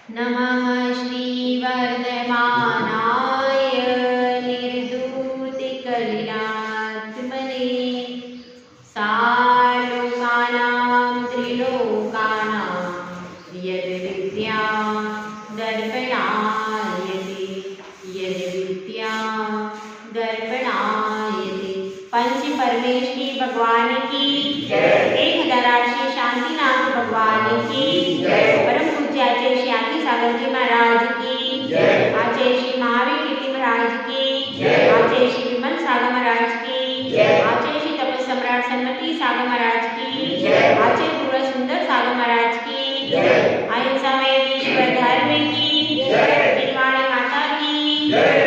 नमः श्रीवर्धमानाय निर्धूतिकलिलात्मने सालोकानां त्रिलोकानां यद्विद्या दर्पणायते पंच परमेश्वरी भगवान की जय। 1008 शांतिनाथ भगवान की जय। परम पूज्य आचार्य श्री आदि सागर जी महाराज की जय। आचार्य श्री महावीर कीर्ति महाराज की जय। आचार्य श्री विमल सागर महाराज की जय। आचार्य श्री तपस सम्राट सन्मति सागर महाराज की जय। आचार्य पूरा सुंदर सागर महाराज की जय। अहिंसा में विश्व धर्म की जय। निर्वाणी माता की जय।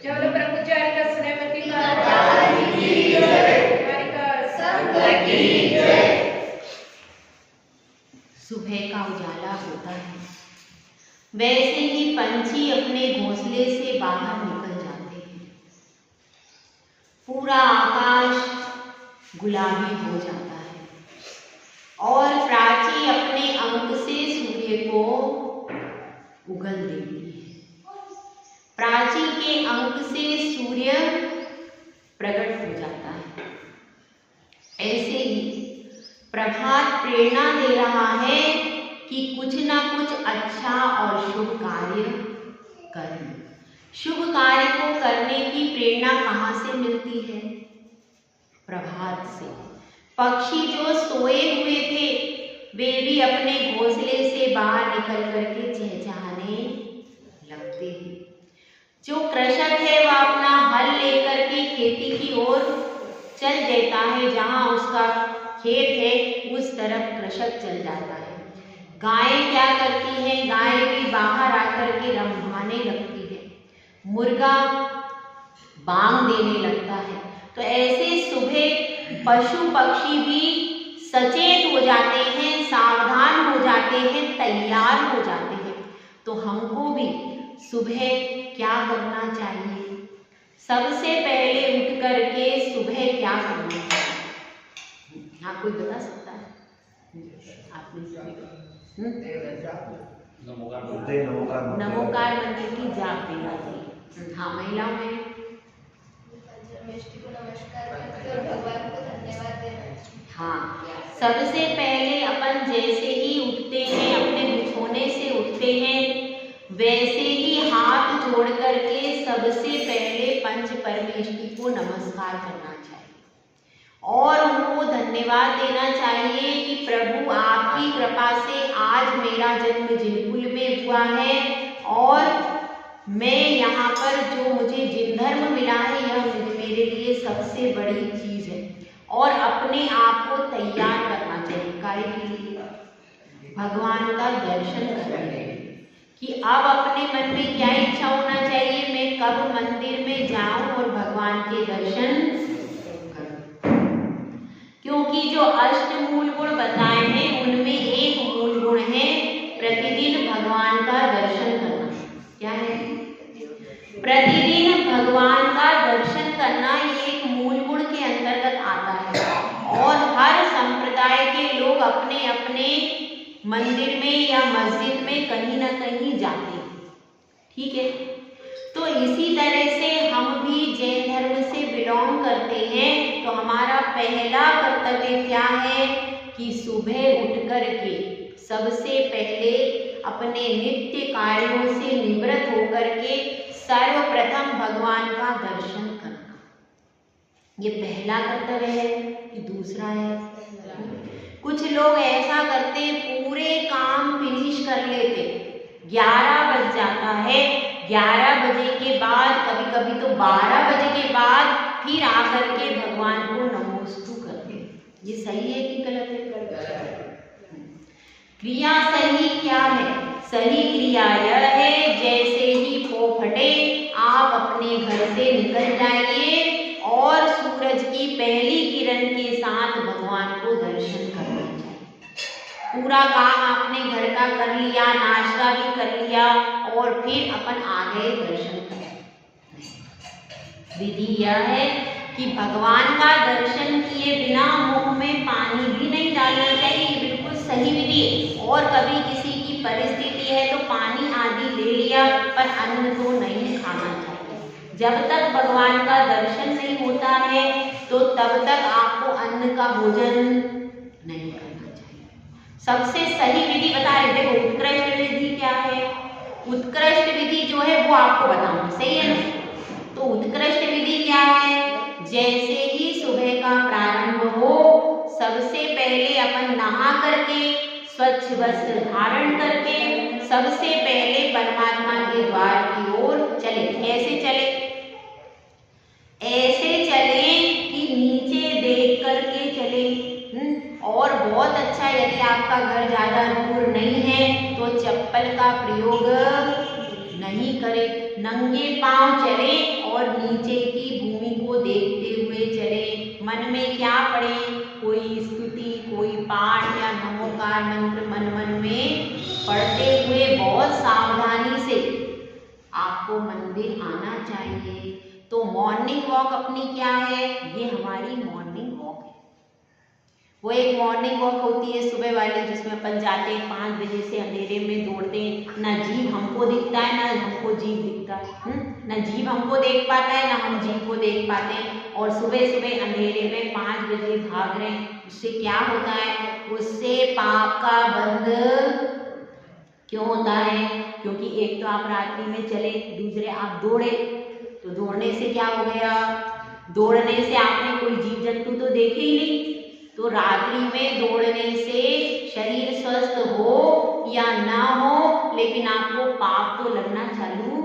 चलो ब्रह्मचारी का श्रीमती महाराज की जय। संत की जय। सुबह का उजाला होता है, वैसे ही पंछी अपने घोंसले से बाहर निकल जाते हैं। पूरा आकाश गुलाबी हो जाता है और प्राची अपने अंक से सूर्य को उगल देती है। प्राची के अंक से सूर्य प्रकट हो जाता है। ऐसे ही प्रभात प्रेरणा दे रहा है कि कुछ ना कुछ अच्छा और शुभ कार्य करें। शुभ कार्य को करने की प्रेरणा कहाँ से मिलती है? प्रभात से। पक्षी जो सोए हुए थे वे भी अपने घोंसले से बाहर निकल करके चहचहाने लगते हैं। जो कृषक है वह अपना हल लेकर के खेती की ओर चल देता है। जहाँ उसका खेत है उस तरफ कृषक चल जाता है। गाय क्या करती है? गाय भी बाहर आकर के रंभाने लगती है। मुर्गा बांग देने लगता है। तो ऐसे सुबह पशु पक्षी भी सचेत हो जाते हैं, सावधान हो जाते हैं, तैयार हो जाते हैं। तो हमको भी सुबह क्या करना चाहिए? सबसे पहले उठ करके सुबह क्या करना चाहिए? आप कोई बता सकता है? आपने नमोकार मंत्र की जाप देना चाहिए। हाँ, महिलाओं में नमस्कार करके और भगवान को धन्यवाद देना। हाँ, सबसे पहले अपन जैसे ही उठते हैं, अपने बिछोने से उठते हैं, वैसे ही हाथ जोड़ करके सबसे पहले पंच परमेश्वरी को नमस्कार करना चाहिए और उनको धन्यवाद देना चाहिए कि प्रभु आपकी कृपा से आज मेरा जन्म जिनकुल में हुआ है और मैं यहाँ पर जो मुझे जिन धर्म मिला है यह मेरे लिए सबसे बड़ी चीज है। और अपने आप को तैयार करना चाहिए कार्य के लिए, भगवान का दर्शन करने के लिए। कि अब अपने मन में क्या इच्छा होना चाहिए? मैं कब मंदिर में जाऊं और भगवान के दर्शन करूं। क्योंकि जो अष्ट मूल गुण बताए हैं उनमें एक मूल गुण है प्रतिदिन भगवान का दर्शन करना। क्या है? प्रतिदिन भगवान का दर्शन करना। ये एक मूल गुण के अंतर्गत आता है और हर संप्रदाय के लोग अपने अपने मंदिर में या मस्जिद में कहीं ना कहीं जाते हैं। ठीक है, तो इसी तरह से हम भी जैन धर्म से बिलोंग करते हैं। तो हमारा पहला कर्तव्य क्या है कि सुबह उठ कर के सबसे पहले अपने नित्य कार्यों से निवृत्त होकर के सर्वप्रथम भगवान का दर्शन करना। ये पहला कर्तव्य है कि दूसरा है? कुछ लोग ऐसा करते, पूरे काम फिनिश कर लेते, 11 बज जाता है, 11 बजे के बाद, कभी कभी तो 12 बजे के बाद फिर आकर के भगवान को नमोस्तु करते। ये सही है कि गलत है? क्रिया सही क्या है? सही क्रिया यह है जैसे ही फटे आप अपने घर से निकल जाइए और सूरज की पहली किरण के साथ भगवान को दर्शन करना चाहिए। पूरा काम आपने घर का कर लिया, नाश्ता भी कर लिया और फिर अपन आ गए दर्शन करने। विधि यह है कि भगवान का दर्शन किए बिना मुंह में पानी भी नहीं डालना चाहिए। बिल्कुल सही विधि। और कभी किसी की परिस्थिति है तो लिया, पर अन्न तो नहीं खाना चाहिए। जब तक भगवान का दर्शन नहीं होता है तो तब तक आपको अन्न का भोजन नहीं करना चाहिए। सबसे सही विधि बता रहे, देखो उत्कृष्ट विधि क्या है, उत्कृष्ट विधि जो है वो आपको बताऊंगी, सही है ना। तो उत्कृष्ट विधि क्या है, जैसे ही सुबह का प्रारंभ हो सबसे पहले अपन नहा करके स्वच्छ वस्त्र धारण करके सबसे पहले परमात्मा के द्वार की ओर चले। कैसे चले, ऐसे चले कि नीचे देख करके चले। और बहुत अच्छा, यदि आपका घर ज्यादा दूर नहीं है तो चप्पल का प्रयोग नहीं करे, नंगे पांव चले और नीचे की भूमि को देखते हुए चले। मन में क्या पढ़े, कोई स्तुति, कोई पाठ या नमोकार मंत्र मन में पढ़ते हुए बहुत सावधानी से आपको मंदिर आना चाहिए। तो मॉर्निंग वॉक अपनी क्या है, ये हमारी मॉर्निंग वॉक है। वो एक मॉर्निंग वॉक होती है सुबह वाली, जिसमें अपन जाते हैं 5 बजे से अंधेरे में दौड़ते हैं, ना जीव हमको दिखता है ना हमको जीव दिखता है, ना जीव हमको देख पाता है ना हम जीव को देख पाते हैं। और सुबह सुबह अंधेरे में 5 बजे भाग रहे हैं, उससे क्या होता है, उससे पाप का बंध क्यों होता है, क्योंकि एक तो आप रात्रि में चले, दूसरे आप दौड़े। तो दौड़ने से क्या हो गया, दौड़ने से आपने कोई जीव जंतु तो देखे ही नहीं। तो रात्रि में दौड़ने से शरीर स्वस्थ हो या ना हो, लेकिन आपको पाप तो लगना चालू।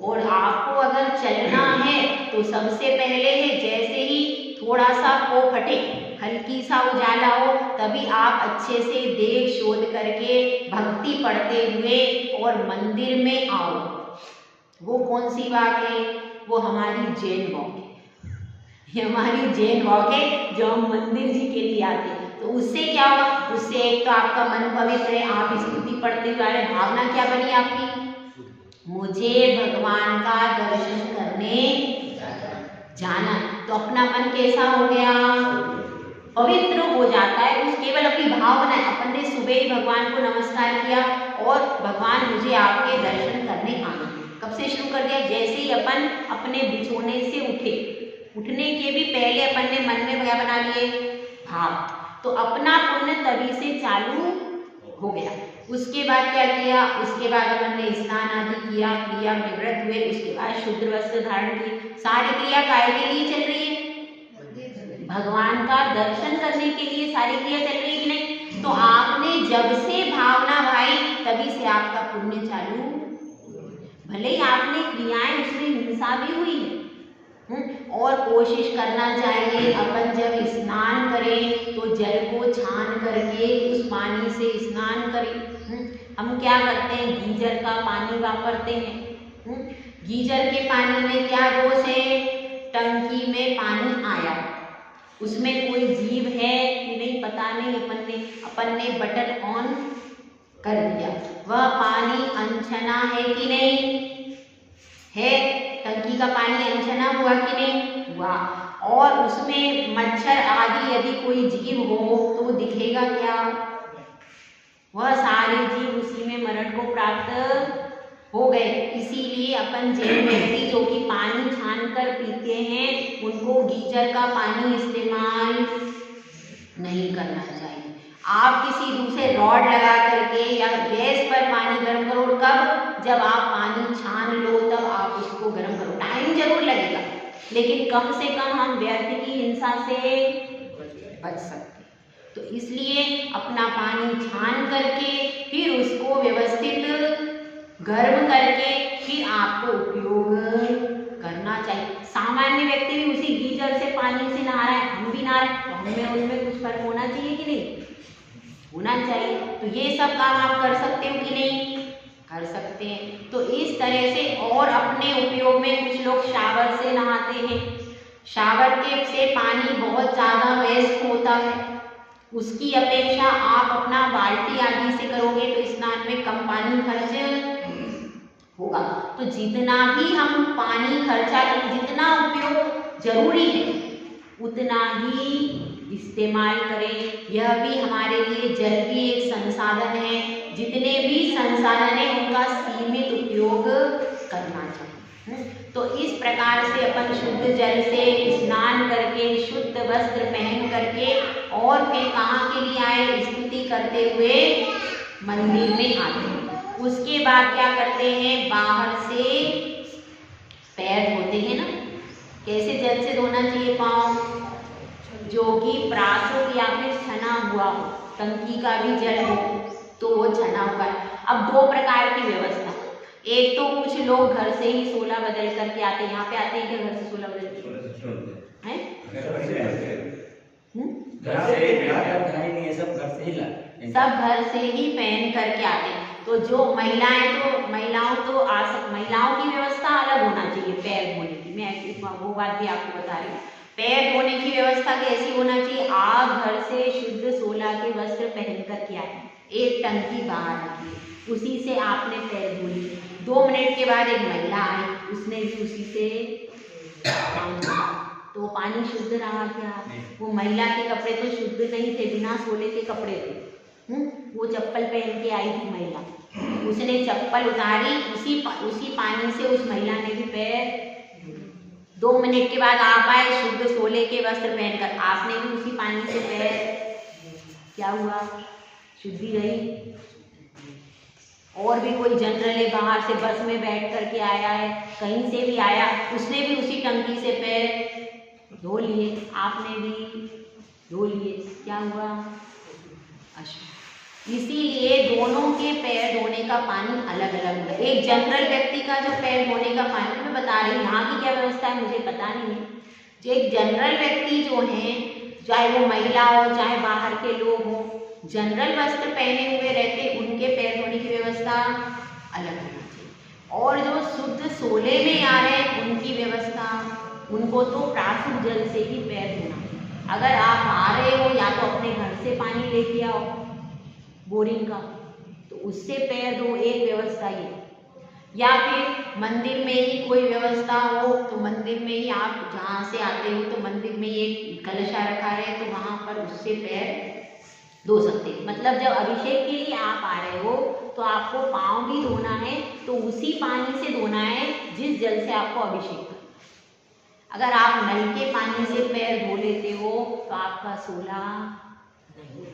और आपको अगर चलना है तो सबसे पहले है, जैसे ही थोड़ा सा को फटे, हल्की सा उजाला हो, तभी आप अच्छे से देख शोध करके भक्ति पढ़ते हुए और मंदिर में आओ। वो कौन सी बात है, वो हमारी जैन वॉक है। ये हमारी जैन वॉक है जो हम मंदिर जी के लिए आते हैं। तो उससे क्या होगा, उससे एक तो आपका मन पवित्र है, आप स्तुति पढ़ते हुए आ रहे, भावना क्या बनी आपकी, मुझे भगवान का दर्शन करने जाना। तो अपना मन कैसा हो गया, पवित्र हो जाता है। उस केवल अपनी भावना, अपन ने सुबह ही भगवान को नमस्कार किया और भगवान मुझे आपके दर्शन करने आना। कब से शुरू कर दिया, जैसे ही अपन अपने बिछोने से उठे, उठने के भी पहले अपन ने मन में क्या बना लिए, भाव। तो अपना पुण्य तभी से चालू हो गया। उसके बाद क्या किया, उसके बाद अपन ने स्नान आदि किया, क्रिया निवृत्त हुए, उसके बाद शुद्ध वस्त्र धारण की। सारी क्रिया काय के लिए चल रही है, भगवान का दर्शन करने के लिए सारी क्रिया चल रही है कि नहीं। तो आपने जब से भावना भाई, तभी से आपका पुण्य चालू। भले ही आपने क्रियाएं, उसमें हिंसा भी हुई है, और कोशिश करना चाहिए अपन जब स्नान करें तो जल को छान करके उस पानी से स्नान करें। हम क्या करते हैं, गीजर का पानी वापरते हैं। गीजर के पानी में क्या दोष है, टंकी में पानी आया, उसमें कोई जीव है कि नहीं पता नहीं, अपन ने बटन ऑन कर दिया, वह पानी अनछना है कि नहीं है, टंकी का पानी अनछना हुआ कि नहीं हुआ। और उसमें मच्छर आदि यदि कोई जीव हो तो दिखेगा क्या, वह सारे जीव उसी में मरण को प्राप्त हो गए। इसीलिए अपन जैन व्यक्ति जो कि पानी छान कर पीते हैं, उनको गीजर का पानी इस्तेमाल नहीं करना चाहिए। आप किसी दूसरे रॉड लगा करके या गैस पर पानी गर्म करो, कब, जब आप पानी छान लो तब आप उसको गर्म करो। टाइम जरूर लगेगा, लेकिन कम से कम हम व्यर्थ की हिंसा से बच सकते। तो इसलिए अपना पानी छान करके फिर उसको व्यवस्थित गर्म करके फिर आपको उपयोग करना चाहिए। सामान्य व्यक्ति भी उसी गीजर से पानी से नहा रहा है, हम भी नहा रहे हैं, तो हमें उनमें कुछ फर्क होना चाहिए कि नहीं, होना चाहिए। तो ये सब काम आप कर सकते हो कि नहीं, कर सकते हैं। तो इस तरह से, और अपने उपयोग में कुछ लोग शावर से नहाते हैं, शावर के से पानी बहुत ज़्यादा वेस्ट होता है, उसकी अपेक्षा आप अपना बाल्टी आदि से करोगे तो स्नान में कम पानी खर्च होगा। तो जितना भी हम पानी खर्चा करें, जितना उपयोग जरूरी है उतना ही इस्तेमाल करें। यह भी हमारे लिए जल भी एक संसाधन है। जितने भी संसाधन है उनका सीमित उपयोग करना चाहिए। तो इस प्रकार से अपन शुद्ध जल से स्नान करके, शुद्ध वस्त्र पहन करके और फिर कहाँ के लिए आए, स्तुति करते हुए मंदिर में आते हैं। उसके बाद क्या करते हैं, बाहर से पैर धोते हैं ना। कैसे जल से धोना चाहिए पाँव, जो कि प्राकृत या फिर छना हुआ हो, टंकी का भी जल हो तो वो छना हुआ है। अब दो प्रकार की व्यवस्था, एक तो कुछ लोग घर से ही सोला बदल करके आते हैं। यहाँ पे आते हैं कि घर से सोला बदल के हैं? सब घर से ही पहन करके आते हैं। तो जो महिलाओं की व्यवस्था अलग होना चाहिए पैर धोने की। मैं वो बात भी आपको बता रही हूँ। पैर धोने की व्यवस्था कैसी होना चाहिए, आप घर से शुद्ध सोला के वस्त्र पहन करके आए, एक टंकी बाहर रखी, उसी से आपने पैर धो लिए। 2 मिनट के बाद एक महिला आई, उसने भी उसी से तो पानी शुद्ध रहा क्या? वो महिला के कपड़े तो शुद्ध नहीं थे, बिना सोले के कपड़े थे। वो चप्पल पहन के आई थी महिला, उसने चप्पल उतारी, उसी पानी से उस महिला ने भी पैर। 2 मिनट के बाद आप आए शुद्ध सोले के वस्त्र पहनकर, आपने भी उसी पानी से पैर, क्या हुआ, शुद्धि रही। और भी कोई जनरल बाहर से बस में बैठ करके आया है, कहीं से भी आया, उसने भी उसी टंकी से पैर धो लिए, आपने भी धो लिए, क्या हुआ, अशुद्ध। इसीलिए दोनों के पैर धोने का पानी अलग अलग होगा। एक जनरल व्यक्ति का जो पैर धोने का पानी, मैं बता रही हूँ यहाँ की क्या व्यवस्था है मुझे पता नहीं है। जो एक जनरल व्यक्ति जो हैं, चाहे वो महिला हो चाहे बाहर के लोग हों, जनरल वस्त्र पहने हुए रहते, उनके पैर धोने की व्यवस्था अलग होनी चाहिए। और जो शुद्ध सोले में आ रहे हैं उनकी व्यवस्था, उनको तो प्राकृत जल से ही पैर धोना। अगर आप आ रहे हो या तो अपने घर से पानी लेके आओ बोरिंग का, तो उससे पैर धो, एक व्यवस्था ये। या फिर मंदिर में ही कोई व्यवस्था हो तो मंदिर में ही आप जहाँ से आते हो तो मंदिर में ही एक कलशा रखा है तो वहाँ पर उससे पैर धो सकते हैं। मतलब जब अभिषेक के लिए आप आ रहे हो तो आपको पाँव भी धोना है तो उसी पानी से धोना है जिस जल से आपको अभिषेक करना। अगर आप नल के पानी से पैर धो लेते हो तो आपका सोला नहीं।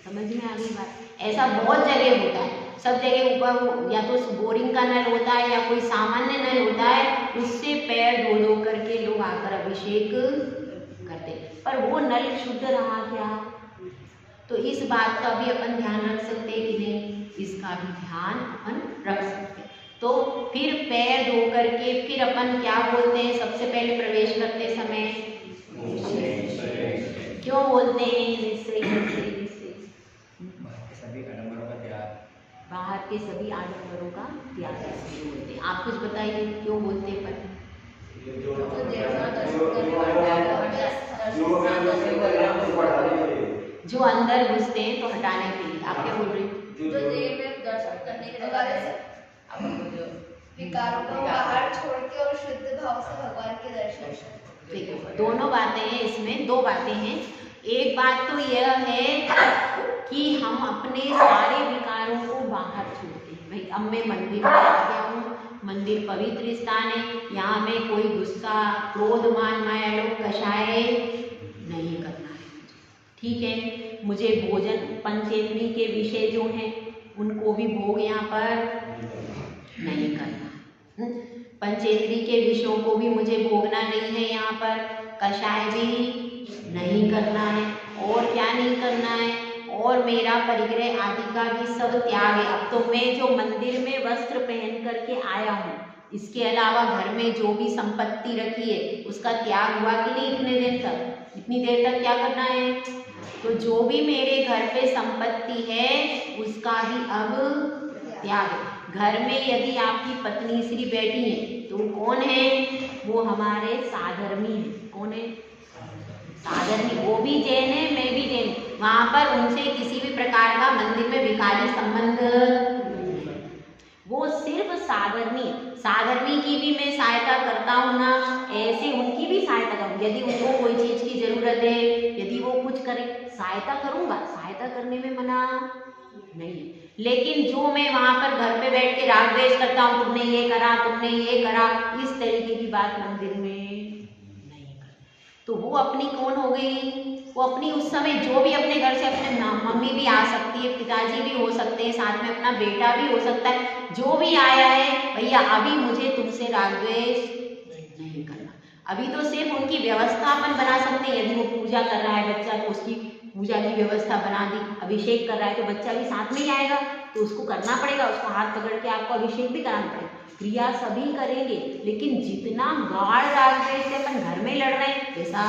समझ में आ गई बात? ऐसा बहुत जगह होता है, सब जगह ऊपर या तो बोरिंग का नल होता है या कोई सामान्य नल होता है, उससे पैर धो धो करके लोग आकर अभिषेक करते हैं। पर वो नल शुद्ध रहा क्या? तो इस बात का भी अपन ध्यान रख सकते हैं कि नहीं, इसका भी ध्यान अपन रख सकते हैं। तो फिर पैर धो करके फिर अपन क्या बोलते हैं सबसे पहले प्रवेश करते समय? क्यों बोलते हैं? बाहर के सभी आडंबरों का त्याग बोलते हैं। आप कुछ बताइए क्यों बोलते हैं? पर जो अंदर घुसते हैं तो हटाने के लिए। आप क्या बोल रहे हैं? जो देव में दर्शन करने के लिए विकारों को बाहर छोड़ के और शुद्ध भाव से भगवान के दर्शन। ठीक है, दोनों बातें हैं इसमें, 2 बातें हैं। एक बात तो यह है कि हम अपने सारे विकारों को बाहर छोड़ते हैं। भाई अब मैं मंदिर में आ गया हूँ, मंदिर पवित्र स्थान है, यहाँ में कोई गुस्सा, क्रोध, मान, माया, लोभ, कषाय नहीं करना है। ठीक है, मुझे भोजन पंचेंद्रिय के विषय जो हैं उनको भी भोग यहाँ पर नहीं करना। पंचेंद्रिय के विषयों को भी मुझे भोगना नहीं है, यहाँ पर कषाय भी नहीं करना है। और क्या नहीं करना है? और मेरा परिग्रह आदि का भी सब त्याग है। अब तो मैं जो मंदिर में वस्त्र पहन करके आया हूँ, इसके अलावा घर में जो भी संपत्ति रखी है उसका त्याग हुआ कि नहीं? इतने दिन तक, इतनी देर तक क्या करना है? तो जो भी मेरे घर पे संपत्ति है उसका भी अब त्याग है। घर में यदि आपकी पत्नी श्री बैठी है तो कौन है? वो हमारे साधर्मी है। कौन है? साधर्मी। वो भी जैन है, मैं भी जैन। वहाँ पर उनसे किसी भी प्रकार का मंदिर में विकारी संबंध, वो सिर्फ साधर्मी की भी मैं सहायता करता हूँ ना, ऐसे उनकी भी सहायता करूँ। यदि उनको कोई चीज की जरूरत है, यदि वो कुछ करे, सहायता करूंगा, सहायता करने में मना नहीं। लेकिन जो मैं वहां पर घर पे बैठ के राग द्वेष करता हूँ, तुमने ये करा, तुमने ये करा, इस तरीके की बात मंदिर में नहीं कर, तो वो अपनी कौन हो गई? वो अपनी उस समय जो भी अपने घर से, अपने मम्मी भी आ सकती है, पिताजी भी हो सकते हैं, साथ में अपना बेटा भी हो सकता है, जो भी आया है, भैया अभी मुझे तुमसे राग द्वेष नहीं करना। अभी तो सिर्फ उनकी व्यवस्था अपन बना सकते हैं। यदि वो पूजा कर रहा है बच्चा, तो उसकी पूजा की व्यवस्था बना दी। अभिषेक कर रहा है तो बच्चा भी साथ में ही आएगा, तो उसको करना पड़ेगा, उसको हाथ पकड़ के आपको अभिषेक भी कराना पड़ेगा। क्रिया सभी करेंगे, लेकिन जितना गाढ़ राग द्वेष से अपन घर में लड़ रहे हैं, वैसा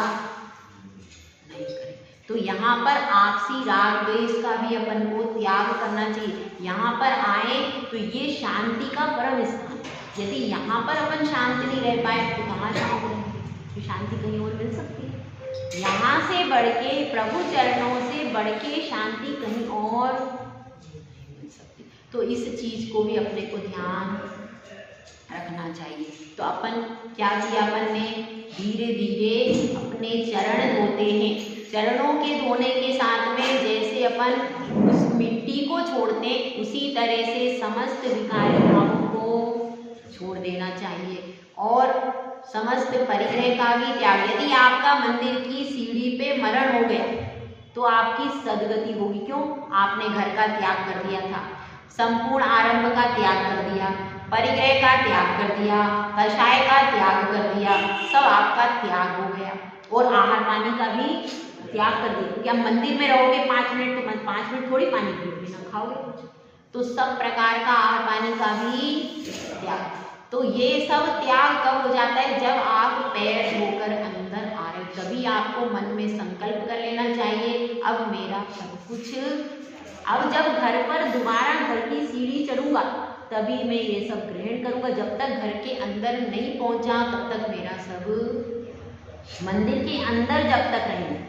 नहीं करें। तो यहाँ पर आपसी राग द्वेष का भी अपन को त्याग करना चाहिए। यहाँ पर आए तो ये शांति का परम स्थान। यदि यहाँ पर अपन शांत नहीं रह पाए तो कहाँ शांत रहेंगे? तो शांति कहीं और मिल सकती है। यहाँ से बढ़ के, प्रभु चरणों से बढ़ के शांति कहीं और नहीं मिल सकती। तो इस चीज को भी अपने को ध्यान रखना चाहिए। तो अपन क्या किया? अपन ने धीरे धीरे अपने चरण धोते हैं। चरणों के धोने के साथ में जैसे अपन उस मिट्टी को छोड़ते हैं, उसी तरह से समस्त विकारी भावों को छोड़ देना चाहिए और समस्त परिग्रह का भी त्याग। यदि आपका मंदिर की सीढ़ी पे मरण हो गया तो आपकी सदगति होगी। क्यों? आपने घर का त्याग कर दिया था, संपूर्ण आरंभ का त्याग कर दिया, परिग्रह का त्याग कर दिया, कषाय का त्याग कर दिया, सब आपका त्याग हो गया। और आहार पानी का भी त्याग कर दिया। क्या मंदिर में रहोगे 5 मिनट तो 5 मिनट थोड़ी पानी पियोगे, ना खाओगे कुछ। तो सब प्रकार का आहार पानी का भी त्याग। तो ये सब त्याग कब हो जाता है? जब आप पैर धोकर अंदर आ रहे, तभी आपको मन में संकल्प कर लेना चाहिए, अब मेरा सब कुछ, अब जब घर पर दोबारा घर की सीढ़ी चढ़ूंगा तभी मैं ये सब ग्रहण करूंगा। जब तक घर के अंदर नहीं पहुंचा तब तक मेरा सब, मंदिर के अंदर जब तक रहेंगे,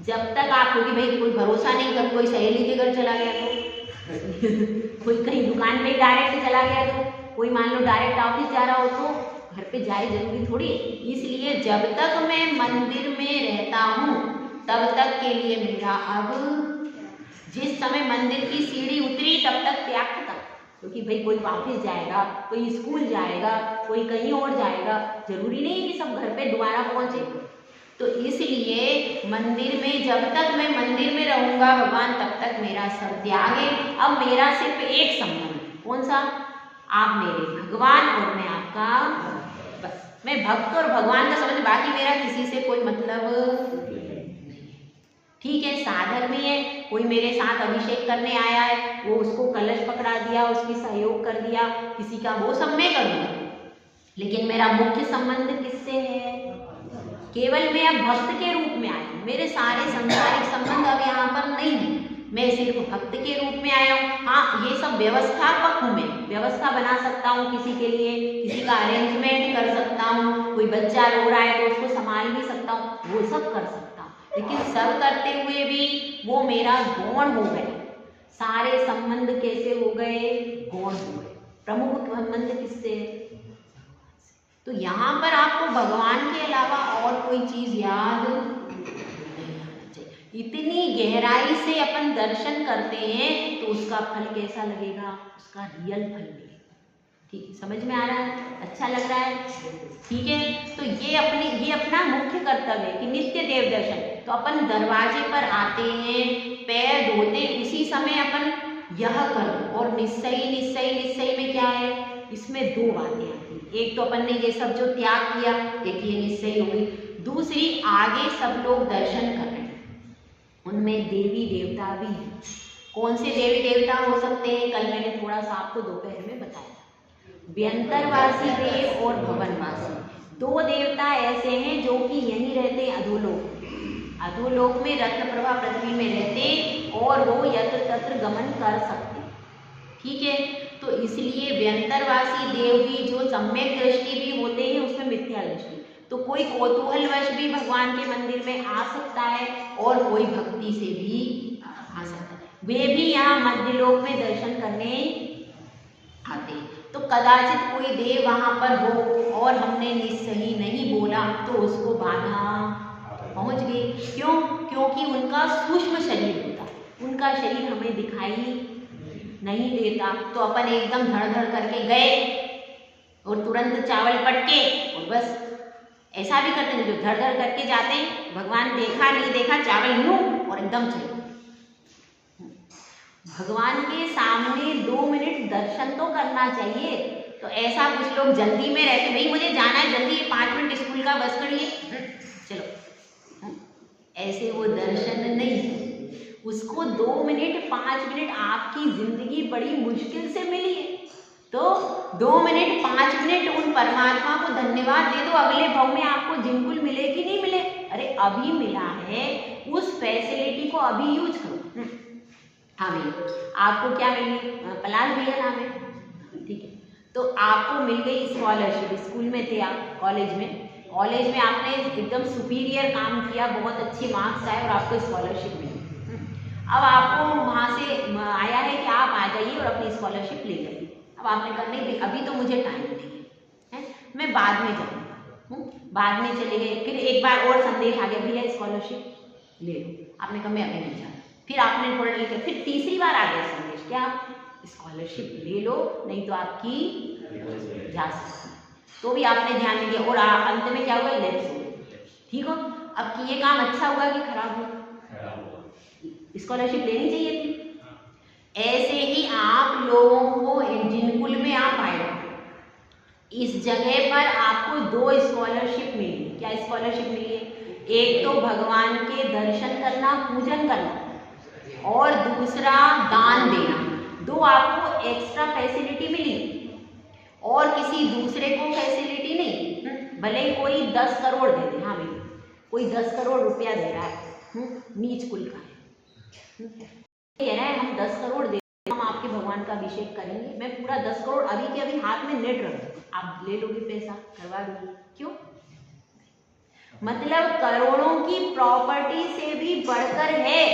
जब तक आप, क्योंकि भाई कोई भरोसा नहीं कर, कोई सहेली के घर चला गया तो कोई कहीं दुकान पे डायरेक्ट चला गया तो, कोई मान लो डायरेक्ट ऑफिस जा रहा हो तो घर पे जाए जरूरी थोड़ी। इसलिए जब तक मैं मंदिर में रहता हूँ तब तक के लिए मेरा, अब जिस समय मंदिर की सीढ़ी उतरी तब तक त्याग खत्म। क्योंकि भाई कोई ऑफिस जाएगा, कोई स्कूल जाएगा, कोई कहीं और जाएगा, जरूरी नहीं है कि सब घर पे दोबारा पहुंचे। तो इसलिए मंदिर में जब तक मैं मंदिर में रहूंगा भगवान, तब तक मेरा सब त्याग है। अब मेरा सिर्फ एक संबंध, कौन सा? आप मेरे भगवान और मैं आपका, बस मैं भक्त और भगवान का समझ, बाकी मेरा किसी से कोई मतलब नहीं है। ठीक है, साधर्मी है, कोई मेरे साथ अभिषेक करने आया है, वो उसको कलश पकड़ा दिया, उसकी सहयोग कर दिया किसी का, वो सब मैं करूँगा। लेकिन मेरा मुख्य संबंध किससे है? केवल मैं अब भक्त के रूप में आई हूँ, मेरे सारे संसारिक संबंध अब यहाँ पर नहीं है, मैं सिर्फ भक्त के रूप में आया हूँ। हाँ, ये सब व्यवस्थापक हूँ, मैं व्यवस्था बना सकता हूँ किसी के लिए, किसी का अरेंजमेंट कर सकता हूँ, कोई बच्चा रो रहा है तो उसको संभाल भी सकता हूँ, वो सब कर सकता हूँ। लेकिन सब करते हुए भी वो मेरा गौण हो गए। सारे संबंध कैसे हो गए? गौण हो गए। प्रमुख संबंध किससे? तो यहाँ पर आपको भगवान के अलावा और कोई चीज याद नहीं आना चाहिए। इतनी गहराई से अपन दर्शन करते हैं तो उसका फल कैसा लगेगा? उसका रियल फल मिलेगा। ठीक है, समझ में आ रहा है? अच्छा लग रहा है? ठीक है, तो ये अपना मुख्य कर्तव्य है कि नित्य देव दर्शन। तो अपन दरवाजे पर आते हैं, पैर धोते, उसी समय अपन यह करो। और निश्चय में क्या है? इसमें 2 बातें आती हैं। एक तो अपन ने ये सब जो त्याग किया, एक ये निश्चय हो गई। दूसरी, आगे सब लोग दर्शन कर रहे हैं, उनमें देवी देवता भी हैं। कौन से देवी देवता हो सकते हैं? कल मैंने थोड़ा सा आपको दोपहर में बताया, व्यंतरवासी देव और भवनवासी। 2 देवता ऐसे हैं जो कि यहीं रहते हैं, अधोलोक। अधोलोक में रत्नप्रभा पृथ्वी में रहते और वो यत्र तत्र गमन कर सकते। ठीक है, तो इसलिए व्यंतरवासी देव भी जो सम्यक दृष्टि भी होते हैं, उसमें मिथ्या दृष्टि। तो कोई कौतूहलवश भी भगवान के मंदिर में आ सकता है और कोई भक्ति से भी आ सकता है। वे भी यहाँ मध्यलोक में दर्शन करने आते हैं। तो कदाचित कोई देव वहाँ पर हो और हमने सही नहीं बोला तो उसको बाधा पहुँच गई। क्यों? क्योंकि उनका सूक्ष्म शरीर होता, उनका शरीर हमें दिखाई नहीं देता। तो अपन एकदम धड़ धड़ करके गए और तुरंत चावल पटके और बस ऐसा भी करते हैं जो धड़ धड़ करके जाते हैं, भगवान देखा नहीं देखा, चावल यूं और एकदम चले। भगवान के सामने 2 मिनट दर्शन तो करना चाहिए। तो ऐसा कुछ लोग जल्दी में रहते, भाई मुझे जाना है जल्दी, 5 मिनट स्कूल का बस करिए चलो, ऐसे वो दर्शन नहीं है। उसको 2 मिनट 5 मिनट आपकी जिंदगी बड़ी मुश्किल से मिली है, तो 2 मिनट 5 मिनट उन परमात्मा को धन्यवाद दे दो। अगले भाव में आपको जिंकुल मिले कि नहीं मिले, अरे अभी मिला है, उस फैसिलिटी को अभी यूज करो। हाँ भैया, आपको क्या मिली? पलाश भैया नाम है, ठीक है। तो आपको मिल गई स्कॉलरशिप, स्कूल में थे आप, कॉलेज में आपने एकदम सुपीरियर काम किया, बहुत अच्छे मार्क्स आए और आपको स्कॉलरशिप मिली। अब आपको वहाँ से आया है कि आप आ जाइए और अपनी स्कॉलरशिप ले जाइए। अब आपने कहा नहीं अभी तो मुझे टाइम नहीं है, मैं बाद में जाऊँगा, बाद में चले गए। फिर एक बार और संदेश आ गया, भैया स्कॉलरशिप ले लो। आपने कहा मैं अभी नहीं जा, फिर आपने थोड़ा लिखा, फिर तीसरी बार आ गया संदेश, क्या स्कॉलरशिप ले लो नहीं तो आपकी जा सकती, तो भी आपने ध्यान नहीं दिया और अंत में क्या हुआ? Let's go. ठीक हो, अब कि ये काम अच्छा हुआ कि खराब हुआ? स्कॉलरशिप लेनी चाहिए थी। ऐसे ही आप लोगों को जिनकुल में आप आए, इस जगह पर आपको 2 स्कॉलरशिप मिली। क्या स्कॉलरशिप मिली है? एक तो भगवान के दर्शन करना, पूजन करना, और दूसरा दान देना। 2 आपको एक्स्ट्रा फैसिलिटी मिली और किसी दूसरे को फैसिलिटी नहीं। भले ही कोई 10 करोड़ दे दे, हाँ भैया कोई 10 करोड़ रुपया दे रहा है, नीच कुल का है, कह रहा है हम 10 करोड़ दे, हम आपके भगवान का अभिषेक करेंगे, मैं पूरा 10 करोड़ अभी के अभी हाथ में नेट रख दूंगा, आप ले लोगे पैसा, करवा दोगे। क्यों? मतलब करोड़ों की प्रॉपर्टी से भी बढ़कर है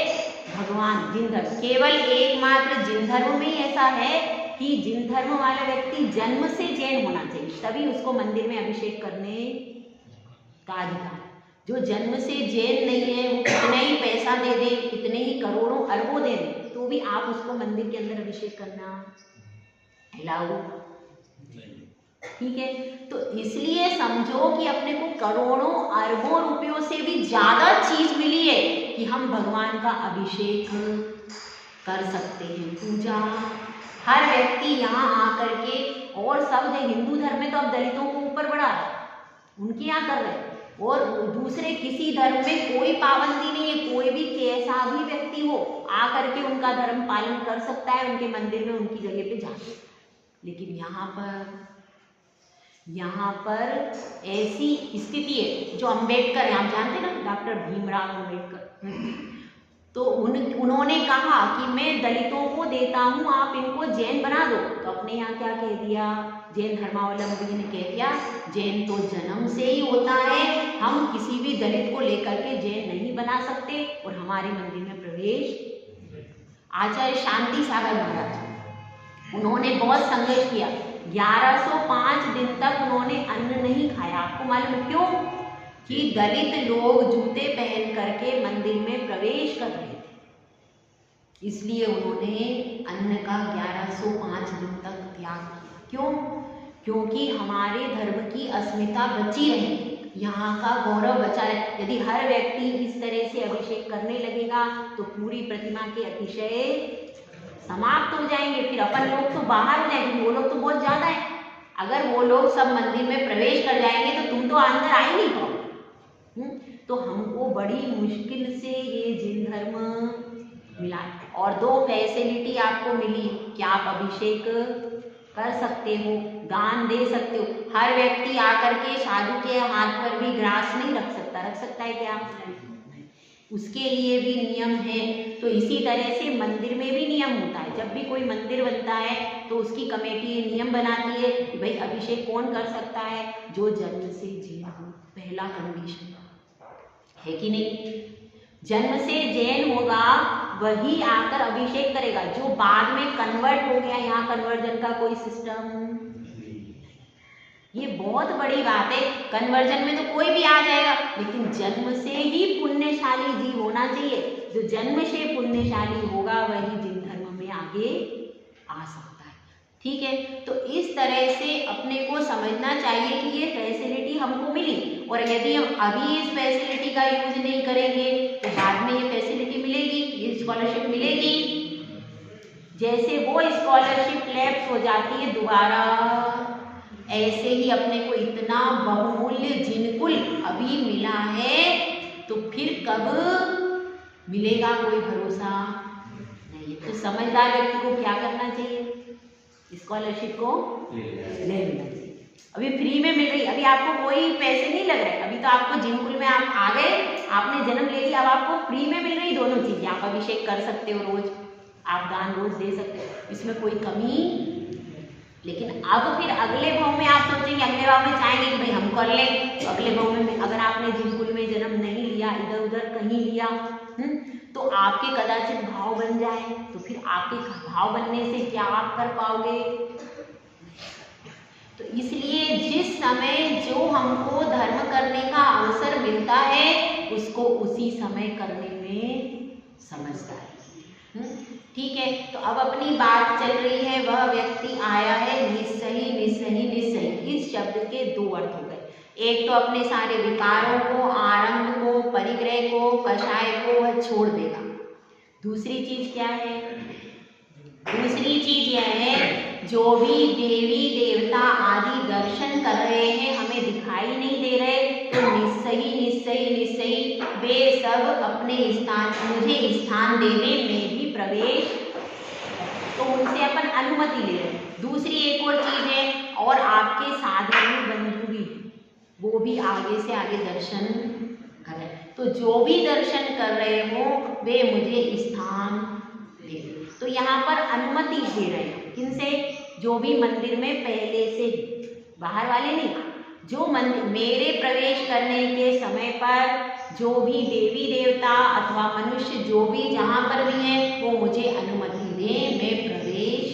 भगवान जिन धर्म। केवल एकमात्र जिन धर्म में ही ऐसा है कि जिन धर्म वाला व्यक्ति जन्म से जैन होना चाहिए, तभी उसको मंदिर में अभिषेक करने का अधिकार। जो जन्म से जैन नहीं है, वो कितना ही पैसा दे दे, कितने ही करोड़ों अरबों दे दे, तो भी आप उसको मंदिर के अंदर अभिषेक करना अलाउ, ठीक है। तो इसलिए समझो कि अपने को करोड़ों अरबों रुपयों से भी ज्यादा चीज मिली है कि हम भगवान का अभिषेक कर सकते हैं, पूजा। हर व्यक्ति यहाँ आकर के, और सब है हिंदू धर्म में तो अब दलितों को ऊपर बढ़ा है, उनके यहाँ कर रहे हैं, और दूसरे किसी धर्म में कोई पाबंदी नहीं है, कोई भी कैसा भी व्यक्ति हो आकर के उनका धर्म पालन कर सकता है, उनके मंदिर में उनकी जगह पे जा सकता है। लेकिन यहाँ पर ऐसी स्थिति है, जो अम्बेडकर है, आप जानते हैं ना, डॉक्टर भीमराव अम्बेडकर, तो उन्होंने कहा कि मैं दलितों को देता हूँ, आप इनको जैन बना दो। तो अपने यहाँ क्या कह दिया, जैन धर्मावलंबी ने कह दिया, जैन तो जन्म से ही होता है, हम किसी भी दलित को लेकर के जैन नहीं बना सकते और हमारे मंदिर में प्रवेश। आचार्य शांति सागर महाराज, उन्होंने बहुत संघर्ष किया, 1105 दिन तक उन्होंने अन्न नहीं खाया। आपको मालूम है क्यों? कि दलित लोग जूते पहन करके मंदिर में प्रवेश कर रहे थे, इसलिए उन्होंने अन्न का 1105 दिन तक त्याग किया। क्यों? क्योंकि हमारे धर्म की अस्मिता बची रहे, यहाँ का गौरव बचा रहे। यदि हर व्यक्ति इस तरह से अभिषेक करने लगेगा तो पूरी प्रतिमा के अतिशय समाप्त हो जाएंगे, फिर अपन लोग तो बाहर हो जाएंगे, वो लोग तो बहुत ज्यादा है। अगर वो लोग सब मंदिर में प्रवेश कर जाएंगे तो तुम तो अंदर आ ही नहीं पाओगे। तो हमको बड़ी मुश्किल से ये जिन धर्म मिला, और 2 फैसिलिटी आपको मिली कि आप अभिषेक कर सकते हो, दान दे सकते हो। हर व्यक्ति आकर के साधु के हाथ पर भी ग्रास नहीं रख सकता है क्या? उसके लिए भी नियम है। तो इसी तरह से मंदिर में भी नियम होता है। जब भी कोई मंदिर बनता है तो उसकी कमेटी ये नियम बनाती है कि भाई अभिषेक कौन कर सकता है, जो जन्म से जैन हो, पहला कंडीशन है कि नहीं। जन्म से जैन होगा वही आकर अभिषेक करेगा, जो बाद में कन्वर्ट हो गया, यहाँ कन्वर्जन का कोई सिस्टम ये बहुत बड़ी बात है। कन्वर्जन में तो कोई भी आ जाएगा, लेकिन जन्म से ही पुण्यशाली जीव होना चाहिए। जो जन्म से पुण्यशाली होगा वही जिन धर्म में आगे आ सकता है। ठीक है, तो इस तरह से अपने को समझना चाहिए कि ये फैसिलिटी हमको मिली, और यदि हम अभी इस फैसिलिटी का यूज नहीं करेंगे तो बाद में ये फैसिलिटी मिलेगी, ये स्कॉलरशिप मिलेगी। जैसे वो स्कॉलरशिप लैप्स हो जाती है दोबारा, ऐसे ही अपने को इतना बहुमूल्य जिनकुल अभी मिला है तो फिर कब मिलेगा कोई भरोसा नहीं। तो समझदार व्यक्ति को क्या करना चाहिए? स्कॉलरशिप को ले लेना चाहिए। अभी फ्री में मिल रही, अभी आपको कोई पैसे नहीं लग रहे, अभी तो आपको जिनकुल में आप आ गए, आपने जन्म ले लिया, अब आपको फ्री में मिल रही दोनों चीजें। आप अभिषेक कर सकते हो रोज, आप दान रोज दे सकते हो, इसमें कोई कमी। लेकिन अब फिर अगले भाव में आप सोचेंगे, अगले भाव में चाहेंगे कि भाई हम कर लें, तो अगले भाव में अगर आपने जिनकुल में जन्म नहीं लिया, इधर उधर कहीं लिया, तो आपके कदाचित भाव बन जाए, तो फिर आपके भाव बनने से क्या आप कर पाओगे? तो इसलिए जिस समय जो हमको धर्म करने का अवसर मिलता है उसको उसी समय करने में समझदारी। ठीक है, तो अब अपनी बात चल रही है, वह व्यक्ति आया है निस्सही निस्सही निस्सही। इस शब्द के दो अर्थ हो गए। एक तो अपने सारे विकारों को, आरंभ को, परिग्रह को, कषाय को वह छोड़ देगा। दूसरी चीज क्या है? दूसरी चीज यह है, जो भी देवी देवता आदि दर्शन कर रहे हैं हमें दिखाई नहीं दे रहे, तो निस्सही निस्सही निस्सही वे सब अपने स्थान, मुझे स्थान देने में भी प्रवेश, तो उनसे अपन अनुमति ले रहे हैं। दूसरी एक और चीज है, और आपके साधु बंधु भी, वो भी आगे से आगे दर्शन कर रहे हैं, तो जो भी दर्शन कर रहे हो वे मुझे स्थान दे। तो यहाँ पर अनुमति दे रहे हैं किनसे? जो भी मंदिर में पहले से, बाहर वाले नहीं, जो मंदिर मेरे प्रवेश करने के समय पर जो भी देवी देवता अथवा मनुष्य जो भी जहाँ पर भी है वो मुझे अनुमति दे, मैं प्रवेश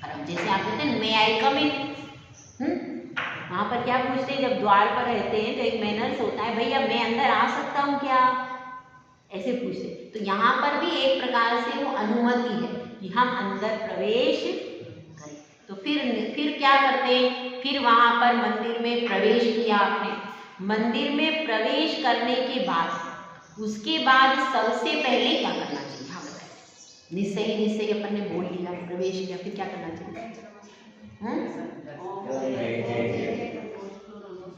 करूं। जैसे आप कहते हैं मे आई कम इन, वहाँ पर क्या पूछते हैं? जब द्वार पर रहते हैं तो एक मैनर्स होता है, भैया मैं अंदर आ सकता हूँ क्या, ऐसे पूछते। तो यहाँ पर भी एक प्रकार से वो अनुमति है कि हम अंदर प्रवेश करें। तो फिर क्या करते हैं? फिर वहाँ पर मंदिर में प्रवेश किया आपने, मंदिर में प्रवेश करने के बाद उसके बाद सबसे पहले क्या करना चाहिए? हाँ बताइए। निस्सही निस्सही अपन ने बोल लिया, प्रवेश किया, फिर क्या करना चाहिए?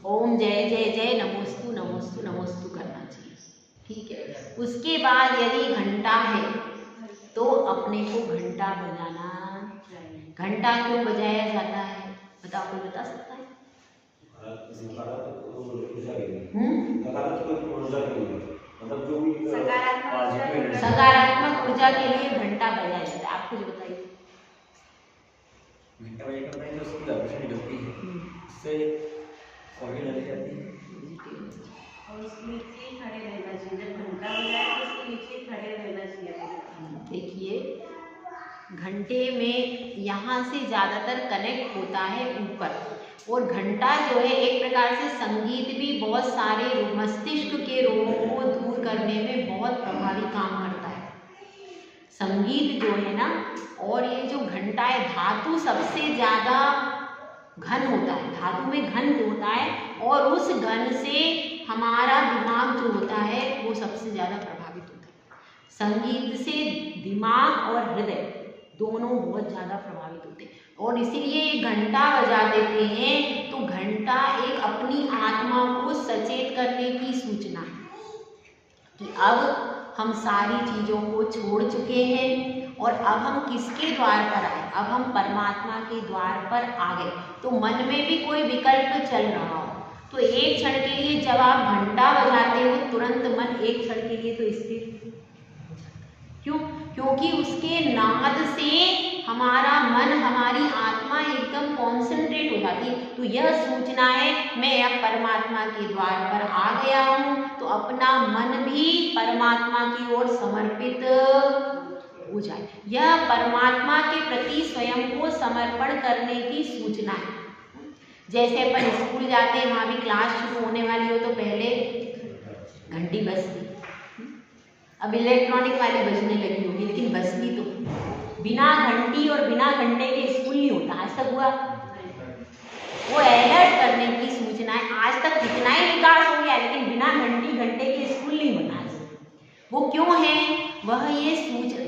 ओम जय जय जय नमोस्तु नमोस्तु नमोस्तु करना चाहिए। ठीक है, उसके बाद यदि घंटा है तो अपने को घंटा बजाना चाहिए। घंटा क्यों बजाया जाता है बताओ, कोई बता सकता है? सकारात्मक ऊर्जा के लिए घंटा बजाया जाता है। आप कुछ बताइए। घंटा बजाने के उसकी वाइब्रेशन निकलती है, उससे पॉजिटिव एनर्जी आती है। और उसके नीचे खड़े रहना चाहिए, जब घंटा बजाए तो उसके नीचे खड़े रहना चाहिए। देखिए, घंटे में यहाँ से ज़्यादातर कनेक्ट होता है ऊपर, और घंटा जो है एक प्रकार से संगीत भी बहुत सारे मस्तिष्क के रोगों को दूर करने में बहुत प्रभावी काम करता है संगीत जो है ना। और ये जो घंटा है, धातु सबसे ज़्यादा घन होता है, धातु में घन होता है, और उस घन से हमारा दिमाग जो होता है वो सबसे ज़्यादा प्रभावित होता है। संगीत से दिमाग और हृदय दोनों बहुत ज़्यादा प्रभावित होते हैं, और इसीलिए घंटा बजा देते हैं। तो घंटा एक अपनी आत्मा को सचेत करने की सूचना है कि अब हम सारी चीज़ों को छोड़ चुके हैं और अब हम किसके द्वार पर आए? अब हम परमात्मा के द्वार पर आ गए। तो मन में भी कोई विकल्प चल रहा हो तो एक क्षण के लिए जब आप घंटा बजाते हो तुरंत मन एक क्षण के लिए तो स्थिर। क्यों? क्योंकि उसके नाद से हमारा मन, हमारी आत्मा एकदम कॉन्सेंट्रेट हो जाती है। तो यह सूचना है मैं अब परमात्मा के द्वार पर आ गया हूँ, तो अपना मन भी परमात्मा की ओर समर्पित हो जाए। यह परमात्मा के प्रति स्वयं को समर्पण करने की सूचना है। जैसे अपन स्कूल जाते हैं, वहाँ भी क्लास शुरू होने वाली हो तो पहले घंटी बजती, अब इलेक्ट्रॉनिक वाली बजने लगी होगी, लेकिन बजती तो बिना घंटी और बिना घंटे के स्कूल नहीं होता। आज तक हुआ? वो अलर्ट करने की सूचनाएं, आज तक कितना ही विकास हो गया लेकिन बिना घंटी घंटे के स्कूल नहीं बना। वो क्यों है? वह ये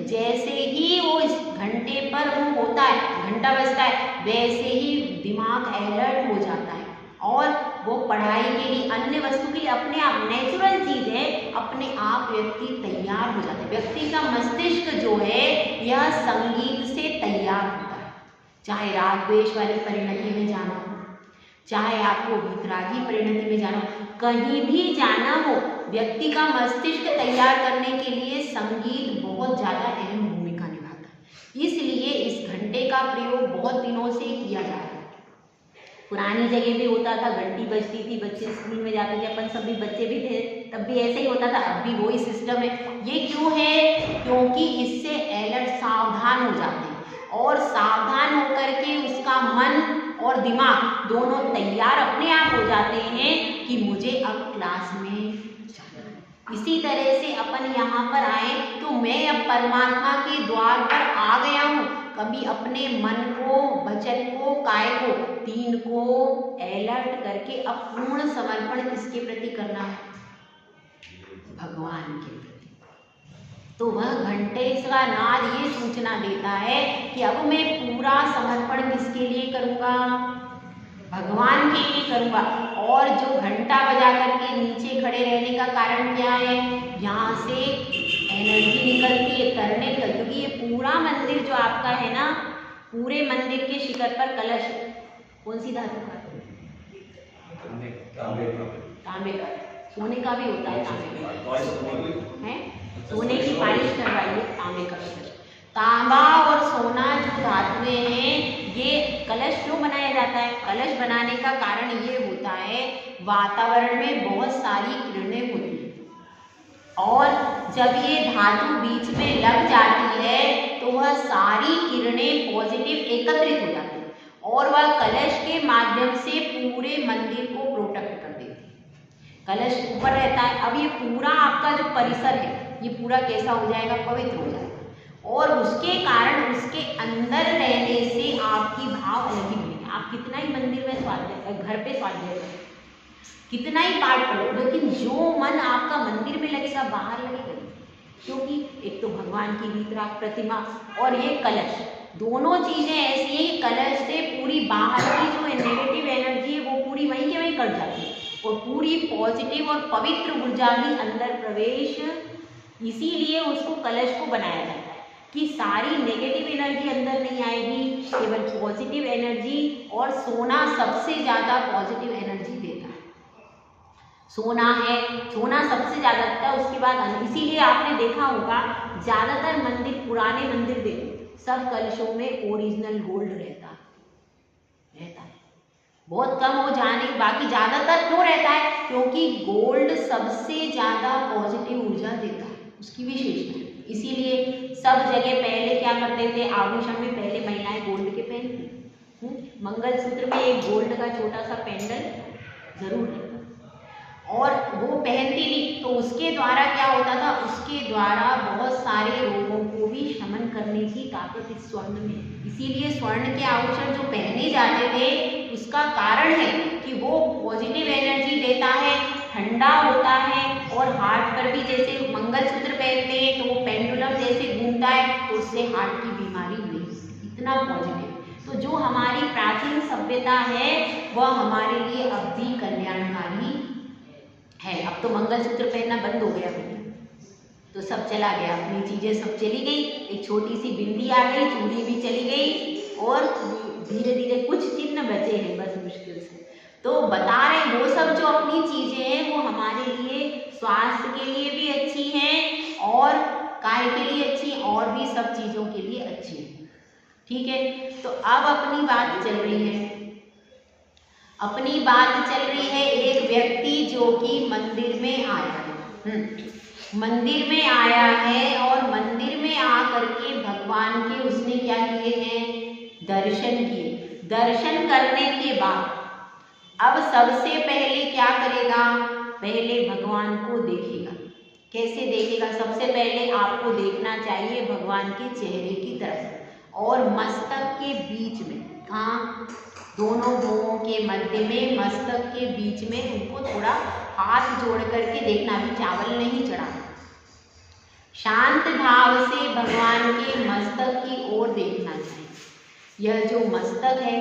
जैसे ही वो इस घंटे पर वो होता है, घंटा बजता है, वैसे ही दिमाग अलर्ट हो जाता है और वो पढ़ाई के लिए, अन्य वस्तु के लिए अपने आप, नेचुरल चीज है, अपने आप व्यक्ति तैयार हो जाता है। व्यक्ति का मस्तिष्क जो है यह संगीत से तैयार होता है। चाहे राग द्वेष वाली परिणति में जाना हो, चाहे आपको वितरागी परिणति में जाना हो, कहीं भी जाना हो, व्यक्ति का मस्तिष्क तैयार करने के लिए संगीत बहुत ज़्यादा अहम भूमिका निभाता है। इसलिए इस घंटे का प्रयोग बहुत दिनों से किया जा रहा है। पुरानी जगह भी होता था, घंटी बजती थी, बच्चे स्कूल में जाते थे, अपन सब भी बच्चे भी थे, तब भी ऐसे ही होता था, अब भी वही सिस्टम है। ये क्यों है? क्योंकि इससे अलर्ट, सावधान हो जाते हैं और सावधान होकर के उसका मन और दिमाग दोनों तैयार अपने आप हो जाते हैं कि मुझे अब क्लास में जाना है। इसी तरह से अपन यहाँ पर आए तो मैं अब परमात्मा के द्वार पर आ गया हूँ। कभी अपने मन को, वचन को, काय को, तीन को अलर्ट करके अब पूर्ण समर्पण किसके प्रति करना है? भगवान के प्रति। तो वह घंटे का नाद ये सूचना देता है कि अब मैं पूरा समर्पण किसके लिए करूँगा? भगवान के लिए करूँगा। और जो घंटा बजा करके नीचे खड़े रहने का कारण क्या है? यहाँ से एनर्जी निकलती है, तरने निकलती, क्योंकि ये पूरा मंदिर जो आपका है ना, पूरे मंदिर के शिखर पर कलश कौन सी धातु का? तांबे का। सोने का भी होता है, तांबे का है, सोने की पालिश करवाइए, तांबे का कलश। तांबा और सोना जो धातुएं हैं, ये कलश क्यों बनाया जाता है? कलश बनाने का कारण ये होता है, वातावरण में बहुत सारी किरणें होती हैं और जब ये धातु बीच में लग जाती है तो वह सारी किरणें पॉजिटिव एकत्रित हो जाती हैं और वह कलश के माध्यम से पूरे मंदिर को प्रोटेक्ट कर देती है। कलश ऊपर रहता है, अब ये पूरा आपका जो परिसर है ये पूरा कैसा हो जाएगा? पवित्र हो जाएगा और उसके कारण उसके अंदर रहने से आपकी भाव अलग ही बनेगी। आप कितना ही मंदिर में स्वाध्याय, घर पे स्वाध्याय करें, कितना ही पाठ पढ़ो, लेकिन जो मन आपका मंदिर में लगेगा बाहर लगेगा नहीं, क्योंकि एक तो भगवान की वितराग प्रतिमा और ये कलश, दोनों चीजें ऐसी हैं कि कलश से पूरी बाहर की जो नेगेटिव एनर्जी है वो पूरी वहीं के वहीं कट जाती है और पूरी पॉजिटिव और पवित्र ऊर्जा ही अंदर प्रवेश, इसीलिए उसको कलश को बनाया जाता है कि सारी नेगेटिव एनर्जी अंदर नहीं आएगी, केवल पॉजिटिव एनर्जी। और सोना सबसे ज़्यादा पॉजिटिव एनर्जी देता है, सोना है, सोना सबसे ज़्यादा देता है, उसके बाद इसीलिए आपने देखा होगा ज़्यादातर मंदिर, पुराने मंदिर देखो, सब कलशों में ओरिजिनल गोल्ड रहता है, बहुत कम हो जाने, बाकी ज़्यादातर क्यों रहता है? क्योंकि गोल्ड सबसे ज़्यादा पॉजिटिव ऊर्जा देता है, उसकी विशेषता है। इसीलिए सब जगह पहले क्या करते थे? आभूषण में पहले महिलाएं गोल्ड के पहनती, मंगलसूत्र में एक गोल्ड का छोटा सा पेंडल जरूर रहता और वो पहनती थी, तो उसके द्वारा क्या होता था? उसके द्वारा बहुत सारे रोगों को भी शमन करने की ताकत इस स्वर्ण में। इसीलिए स्वर्ण के आभूषण जो पहने जाते थे उसका कारण है कि वो पॉजिटिव एनर्जी देता है, ठंडा होता है और हार्ट पर भी, जैसे मंगलसूत्र पहनते हैं तो वो पेंडुलम जैसे घूमता है तो उससे हार्ट की बीमारी नहीं, इतना पॉजिटिव। तो जो हमारी प्राचीन सभ्यता है वह हमारे लिए अब भी कल्याणकारी है। अब तो मंगलसूत्र पहनना बंद हो गया भैया, तो सब चला गया, अपनी चीजें सब चली गई, एक छोटी सी बिंदी आ गई, चूड़ी भी चली गई और धीरे धीरे कुछ चिन्ह बचे हैं बस मुश्किल से। तो बता रहे वो सब जो अपनी चीजें हैं वो हमारे लिए स्वास्थ्य के लिए भी अच्छी हैं और काय के लिए अच्छी और भी सब चीजों के लिए अच्छी है। ठीक है, तो अब अपनी बात चल रही है, एक व्यक्ति जो कि मंदिर में आया है, मंदिर में आया है और मंदिर में आकर के भगवान के उसने क्या किए हैं? दर्शन किए। दर्शन करने के बाद अब सबसे पहले क्या करेगा, पहले भगवान को देखेगा। कैसे देखेगा, सबसे पहले आपको देखना चाहिए भगवान के चेहरे की तरफ और मस्तक के बीच में, कहाँ, दोनों भुवों के मध्य में, मस्तक के बीच में उनको थोड़ा हाथ जोड़ करके देखना, भी चावल नहीं चढ़ाना। शांत भाव से भगवान के मस्तक की ओर देखना चाहिए। यह जो मस्तक है,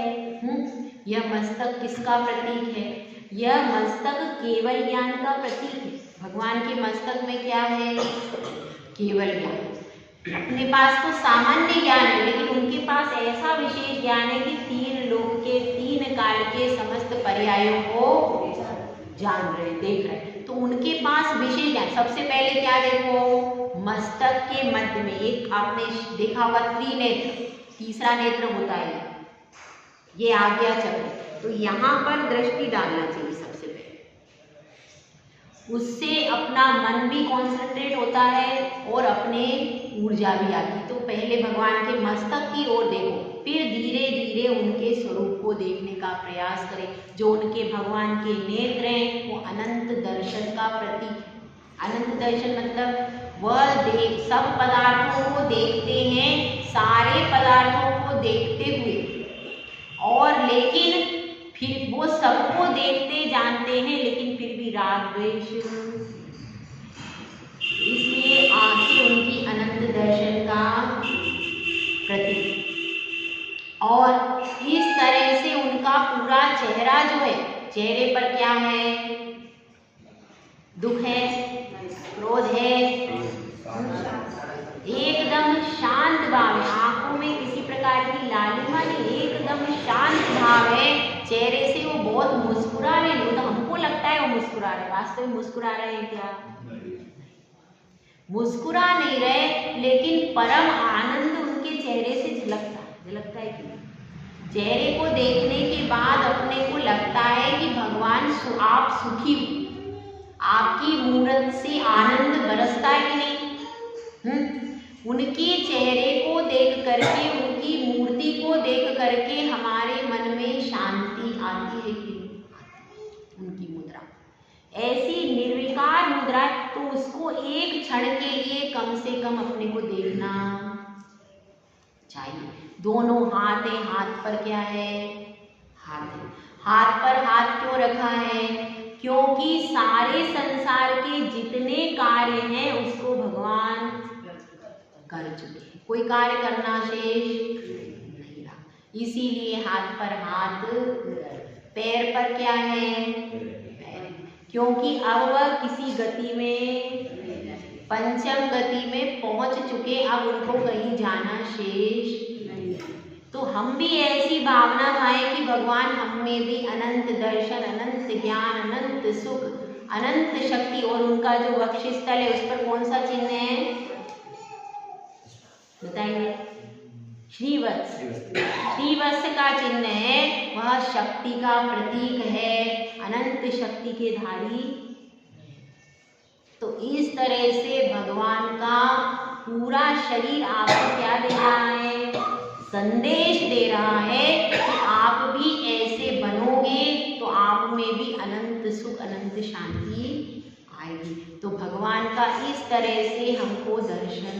यह मस्तक किसका प्रतीक है, यह मस्तक केवल ज्ञान का प्रतीक है। भगवान के मस्तक में क्या है, केवल ज्ञान। अपने पास तो सामान्य ज्ञान है, लेकिन उनके पास ऐसा विशेष ज्ञान है कि 3 लोक के 3 काल के समस्त पर्यायों को जान रहे, देख रहे, तो उनके पास विशेष ज्ञान। सबसे पहले क्या देखो, मस्तक के मध्य में एक आपने देखा होगा त्रिनेत्र, तीसरा नेत्र होता है, ये आज्ञा चक्र, तो यहाँ पर दृष्टि डालना चाहिए सबसे पहले। उससे अपना मन भी कॉन्सेंट्रेट होता है और अपने ऊर्जा भी आती। तो पहले भगवान के मस्तक की ओर देखो, फिर धीरे धीरे उनके स्वरूप को देखने का प्रयास करें। जो उनके भगवान के नेत्र हैं वो अनंत दर्शन का प्रतीक है। अनंत दर्शन मतलब वह सब पदार्थों को देखते हैं, सारे पदार्थों को देखते हुए, और लेकिन फिर वो सबको देखते जानते हैं, लेकिन फिर भी राग द्वेष, इसलिए आंखें उनकी अनंत दर्शन का प्रतीक। और इस तरह से उनका पूरा चेहरा जो है, चेहरे पर क्या है, दुख है, क्रोध है, एकदम शांत भाव है, आंखों में किसी प्रकार की लालिमा नहीं, एकदम शांत भाव है। चेहरे से वो बहुत मुस्कुरा रहे हैं, तो हमको लगता है वो मुस्कुरा रहे, वास्तव में मुस्कुरा रहे हैं क्या, मुस्कुरा नहीं रहे, लेकिन परम आनंद उनके चेहरे से झलकता है कि चेहरे को देखने के बाद अपने को लगता है कि भगवान आप सुखी हो, आपकी मूरत से आनंद बरसता है कि नहीं। उनके चेहरे को देख करके, उनकी मूर्ति को देख करके हमारे मन में शांति आती है कि उनकी मुद्रा ऐसी निर्विकार मुद्रा, तो उसको एक क्षण के लिए कम से कम अपने को देखना चाहिए। दोनों हाथ है, हाथ पर क्या है, हाथ है, हाथ पर हाथ क्यों रखा है, क्योंकि सारे संसार के जितने कार्य हैं उसको भगवान कर चुके हैं, कोई कार्य करना शेष नहीं रहा, इसीलिए हाथ पर हाथ। पैर पर क्या है, पैर, क्योंकि अब वह किसी गति में, पंचम गति में पहुंच चुके, अब उनको कहीं जाना शेष नहीं। तो हम भी ऐसी भावना पाएं कि भगवान हम में भी अनंत दर्शन, अनंत ज्ञान, अनंत सुख, अनंत शक्ति, और उनका जो वक्षस्थल है उस पर कौन सा चिन्ह है बताइए, श्रीवत्स, श्रीवत्स का चिन्ह है, वह शक्ति का प्रतीक है, अनंत शक्ति के धारी। तो इस तरह से भगवान का पूरा शरीर आपको क्या दे रहा है, संदेश दे रहा है कि आप भी ऐसे बनोगे तो आप में भी अनंत सुख, अनंत शांति आएगी। तो भगवान का इस तरह से हमको दर्शन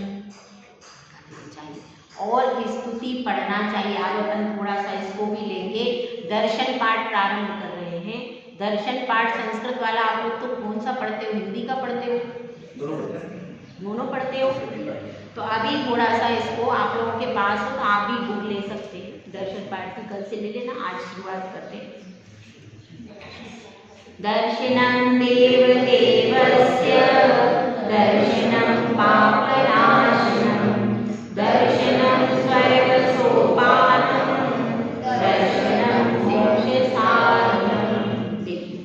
करना चाहिए और स्तुति पढ़ना चाहिए। आज अपन थोड़ा सा इसको भी लेंगे। दर्शन पाठ प्रारंभ कर रहे हैं। दर्शन पाठ संस्कृत वाला आप लोग तो कौन सा पढ़ते हो, हिंदी का पढ़ते हो, दोनों पढ़ते हो? तो अभी थोड़ा सा इसको आप लोगों के पास हो तो आप भी बुक ले सकते हैं। दर्शन पाठ की कल से ले लेना, आज शुरुआत करते हैं। दर्शनं देव देवस्य दर्शनं पापनाशनं दर्शनं स्वर्गसोपानं दर्शनं मोक्षसाधनं। देखिए,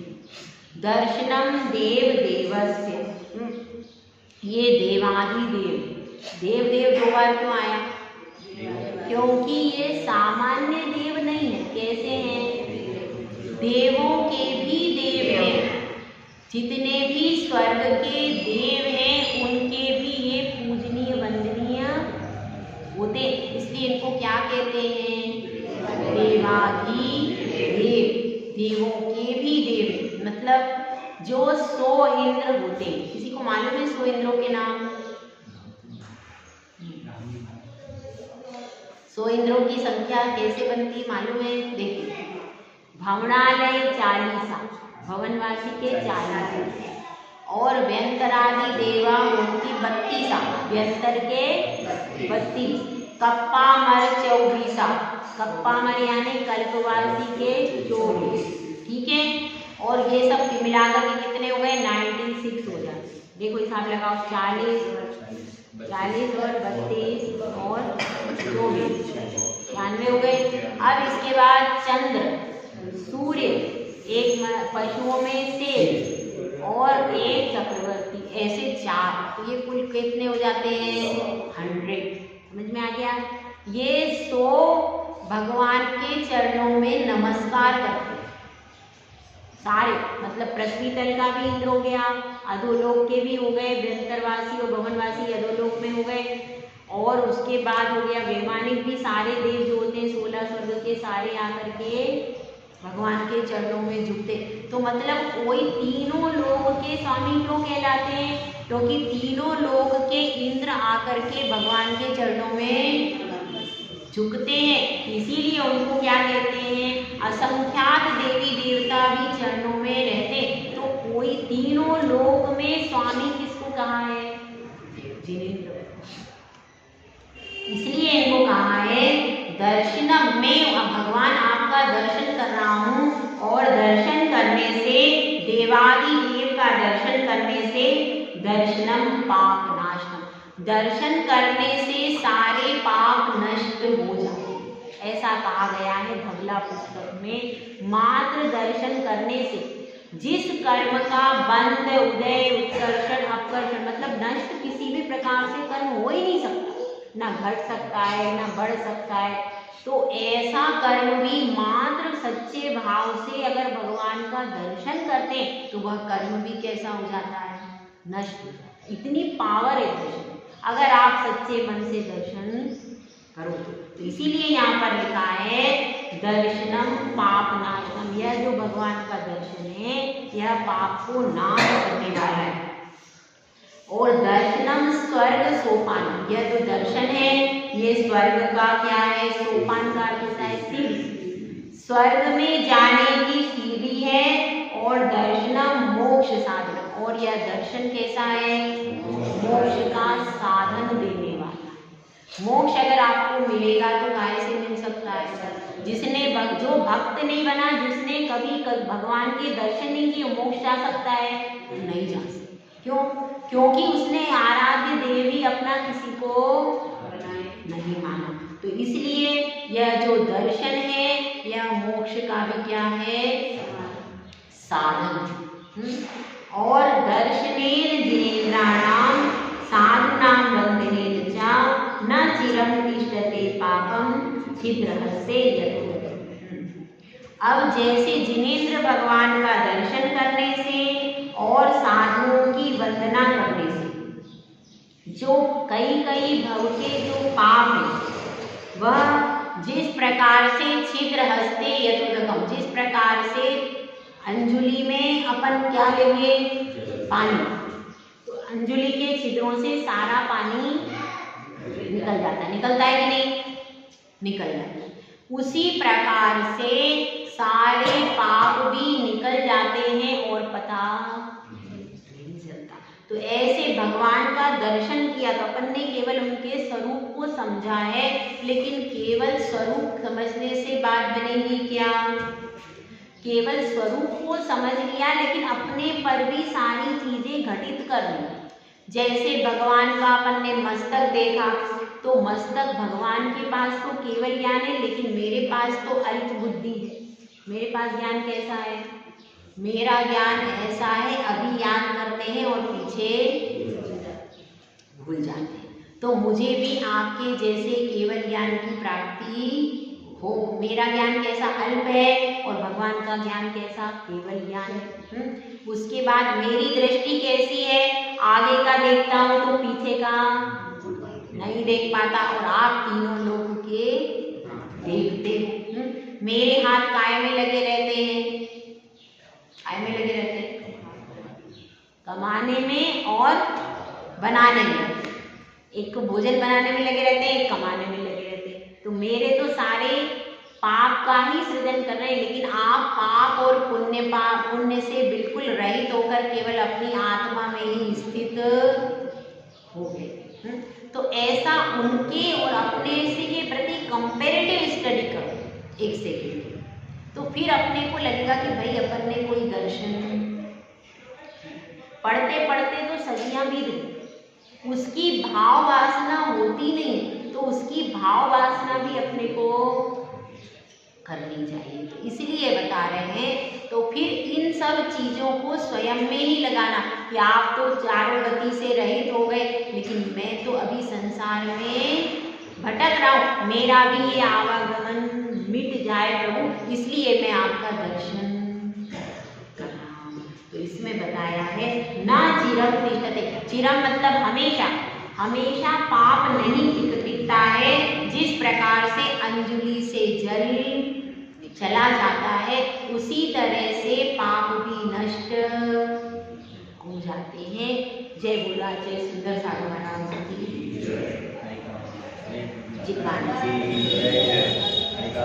दर्शनं देव देवस्य, ये देवाधिदेव, देव देव 2 बार क्यों आया? क्योंकि ये सामान्य देव नहीं है। कैसे हैं? देवों के भी देव हैं, जितने भी स्वर्ग के देव हैं उनके भी ये पूजनीय वंदनीय होते, इसलिए इनको क्या कहते हैं? देवाधिदेव। देवों के भी देव, मतलब जो 100 इंद्र होते हैं। किसी को मालूम है 100 इंद्रों के नाम? 100 इंद्रों की संख्या कैसे बनती मालूम है? देखिए, भवनालय 40, भवनवासी के 40, और व्यंतरादि देवा मूर्ति 32, व्यंतर के 32, कप्पामर 24, कप्पामर यानी कल्पवासी के 24, ठीक है। और ये सब मिलाकर के कितने हो गए? 96 हो जाते। देखो हिसाब लगाओ, 40 और 32 और 24, 92 हो गए। अब इसके बाद चंद्र, सूर्य, एक पशुओं में से और एक चक्रवर्ती, ऐसे 4, तो ये कुल कितने हो जाते हैं? 100। समझ में आ गया? ये 100 भगवान के चरणों में नमस्कार करते हैं सारे, मतलब पृथ्वी तल का भी इंद्र हो गया, अधोलोक के भी हो गए, व्यंतरवासी और भवनवासी अधोलोक में हो गए, और उसके बाद हो गया वैमानिक भी, सारे देव जो होते हैं 16 स्वर्ग के, सारे आकर के भगवान के चरणों में झुकते। तो मतलब कोई तीनों लोक के स्वामी क्यों कहलाते हैं? क्योंकि तीनों लोक के इंद्र आकर के भगवान के चरणों में झुकते हैं, इसीलिए उनको क्या कहते हैं? असंख्यात देवी देवता भी चरणों में रहते। तो कोई तीनों लोक में स्वामी किसको कहा है? जिनेंद्र। इसलिए इनको कहा है दर्शनम में। भगवान आपका दर्शन कर रहा हूँ, और दर्शन करने से, देवादि देव का दर्शन करने से, दर्शनम पाप नाशनम, दर्शन करने से सारे पाप नष्ट हो जाते हैं, ऐसा कहा गया है धवला पुस्तक में। मात्र दर्शन करने से जिस कर्म का बंध, उदय, उत्कर्षण, अपकर्षण, मतलब नष्ट किसी भी प्रकार से कर्म हो ही नहीं सकता, ना घट सकता है ना बढ़ सकता है। तो ऐसा कर्म भी मात्र सच्चे भाव से अगर भगवान का दर्शन करते हैं तो वह कर्म भी कैसा हो जाता है? नष्ट हो जाता है। इतनी पावर है दर्शन, अगर आप सच्चे मन से दर्शन करो तो इसीलिए यहाँ पर लिखा है दर्शनम पाप नाशनम। यह जो भगवान का दर्शन है यह पाप को नाश करने वाला है। और दर्शनम स्वर्ग सोपान, यह जो दर्शन है ये स्वर्ग का क्या है? सोपान का अर्थ है सीढ़ी, स्वर्ग में जाने की सीढ़ी है। और दर्शनम मोक्ष साधन, और यह दर्शन कैसा है? मोक्ष का साधन देने वाला। मोक्ष अगर आपको मिलेगा तो काहे से मिल सकता है? जिसने जो भक्त नहीं बना, जिसने कभी भगवान के दर्शन नहीं किए, मोक्ष जा सकता है? नहीं जा सकता। क्यों? क्योंकि उसने आराध्य देवी अपना किसी को नहीं माना। तो इसलिए यह जो दर्शन है यह मोक्ष का भी क्या है? साधन। और दर्शनेन जिनेन्द्राणाम साधुनाम बंधनेन च न चिरं तिष्ठते पापम छिद्रहस्ते यतो। अब जैसे जिनेन्द्र भगवान का दर्शन करने से और साधुओं की वंदना करने से जो कई भव के जो पाप है वह जिस प्रकार से छिद्र हस्ते यतुदकम, जिस प्रकार से अंजुलि में अपन क्या लेंगे? पानी, तो अंजुलि के छिद्रों से सारा पानी निकल जाता है, निकलता है कि नहीं? निकल जाता है। उसी प्रकार से सारे पाप भी निकल जाते हैं और पता नहीं चलता। तो ऐसे भगवान का दर्शन किया तो अपन ने केवल उनके स्वरूप को समझा है, लेकिन केवल स्वरूप समझने से बात बनेगी क्या? केवल स्वरूप को समझ लिया लेकिन अपने पर भी सारी चीजें घटित कर ली। जैसे भगवान का अपन ने मस्तक देखा तो मस्तक भगवान के पास तो केवल ज्ञान है, लेकिन मेरे पास तो अल्प बुद्धि है। मेरे पास ज्ञान कैसा है? मेरा ज्ञान ऐसा है, अभी याद करते हैं और पीछे भूल जाते हैं। तो मुझे भी आपके जैसे केवल ज्ञान की प्राप्ति हो। मेरा ज्ञान कैसा? अल्प है, और भगवान का ज्ञान कैसा? केवल ज्ञान है। उसके बाद मेरी दृष्टि कैसी है? आगे का देखता हूँ तो पीछे का नहीं देख पाता, और आप तीनों लोगों के देखते हो। मेरे हाथ काय में लगे रहते हैं? कमाने में और बनाने में। एक को भोजन बनाने में लगे रहते हैं, एक कमाने में लगे रहते हैं। तो मेरे तो सारे पाप का ही सृजन कर रहे हैं, लेकिन आप पाप और पुण्य से बिल्कुल रहित होकर केवल अपनी आत्मा में ही स्थित हो गए। तो ऐसा उनके और अपने से के प्रति कंपैरेटिव स्टडी करो 1 सेकेंड, तो फिर अपने को लगेगा कि भाई अपन ने कोई दर्शन पढ़ते पढ़ते तो सदियां बीत गई, उसकी भाव वासना होती नहीं, तो उसकी भाव वासना भी अपने को करनी चाहिए। तो इसलिए बता रहे हैं, तो फिर इन सब चीज़ों को स्वयं में ही लगाना कि आप तो चारों गति से रहित हो गए, लेकिन मैं तो अभी संसार में भटक रहा हूँ, मेरा भी ये आवागमन मिट जाए प्रभु, इसलिए मैं आपका दर्शन कर रहा हूँ। तो इसमें बताया है ना चिरम तिष्ठते, चिरम मतलब हमेशा, हमेशा पाप नहीं टिकता है। जिस प्रकार से अंजुलि से जल चला जाता है, उसी तरह से पाप भी नष्ट हो जाते हैं। जय बोला जय सुंदर साधु महाराज की। जय। जितवानी।